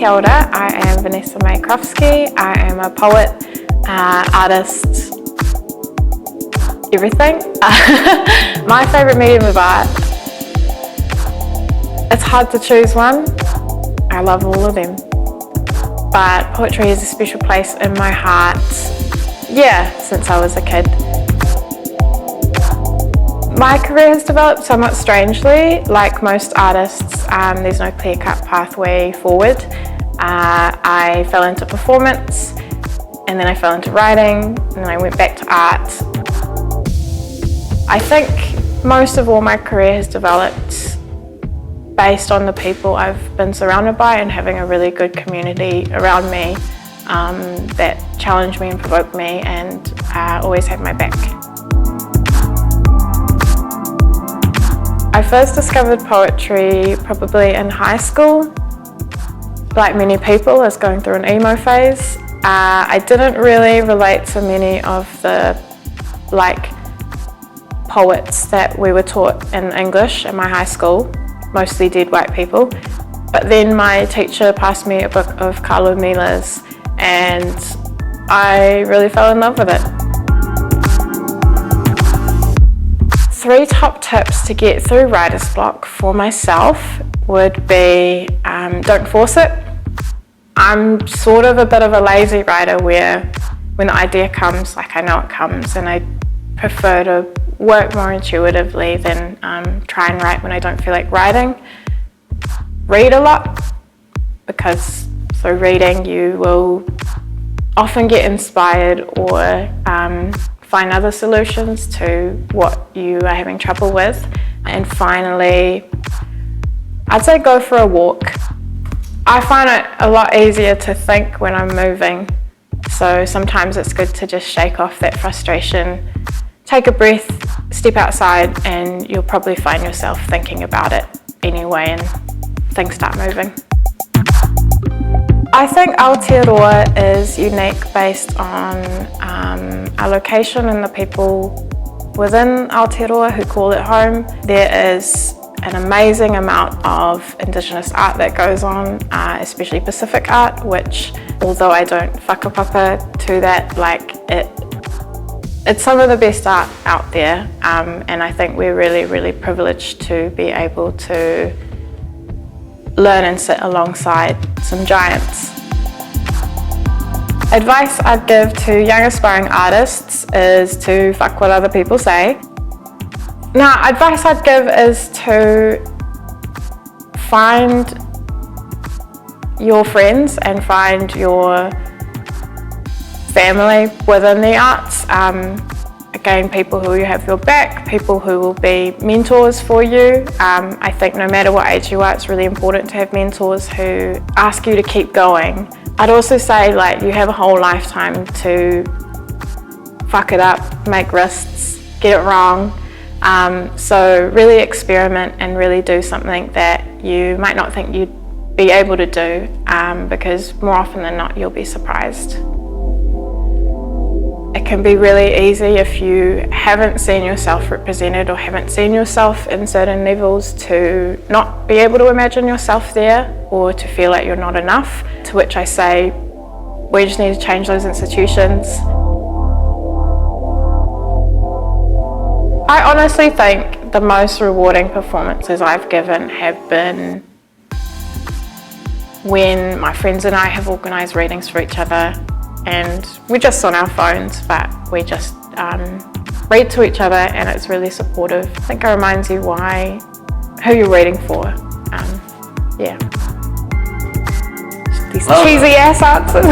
Kia ora, I am Vanessa Crofskey. I am a poet, artist, everything. My favourite medium of art, it's hard to choose one. I love all of them. But poetry has a special place in my heart, since I was a kid. My career has developed somewhat strangely. Like most artists, there's no clear-cut pathway forward. I fell into performance, and then I fell into writing, and then I went back to art. I think most of all my career has developed based on the people I've been surrounded by and having a really good community around me that challenge me and provoke me and always have my back. I first discovered poetry probably in high school. Like many people, I was going through an emo phase. I didn't really relate to many of the poets that we were taught in English in my high school, mostly dead white people. But then my teacher passed me a book of Carlo Mila's and I really fell in love with it. 3 top tips to get through writer's block for myself would be don't force it. I'm sort of a bit of a lazy writer where when the idea comes, I know it comes, and I prefer to work more intuitively than try and write when I don't feel like writing. Read a lot, because through reading you will often get inspired or find other solutions to what you are having trouble with. And finally, I'd say go for a walk. I find it a lot easier to think when I'm moving, so sometimes it's good to just shake off that frustration, take a breath, step outside, and you'll probably find yourself thinking about it anyway and things start moving. I think Aotearoa is unique based on our location and the people within Aotearoa who call it home. There is an amazing amount of Indigenous art that goes on, especially Pacific art, which, although I don't whakapapa to that, it's some of the best art out there, and I think we're really, really privileged to be able to learn and sit alongside some giants. Advice I'd give to young aspiring artists is to fuck what other people say. Now, advice I'd give is to find your friends and find your family within the arts. Again, people who have your back, people who will be mentors for you. I think no matter what age you are, it's really important to have mentors who ask you to keep going. I'd also say you have a whole lifetime to fuck it up, make risks, get it wrong. So really experiment and really do something that you might not think you'd be able to do, because more often than not you'll be surprised. It can be really easy if you haven't seen yourself represented or haven't seen yourself in certain levels to not be able to imagine yourself there or to feel like you're not enough, to which I say we just need to change those institutions. I honestly think the most rewarding performances I've given have been when my friends and I have organised readings for each other, and we're just on our phones, but we just read to each other, and it's really supportive. I think it reminds you who you're reading for. These cheesy ass answers.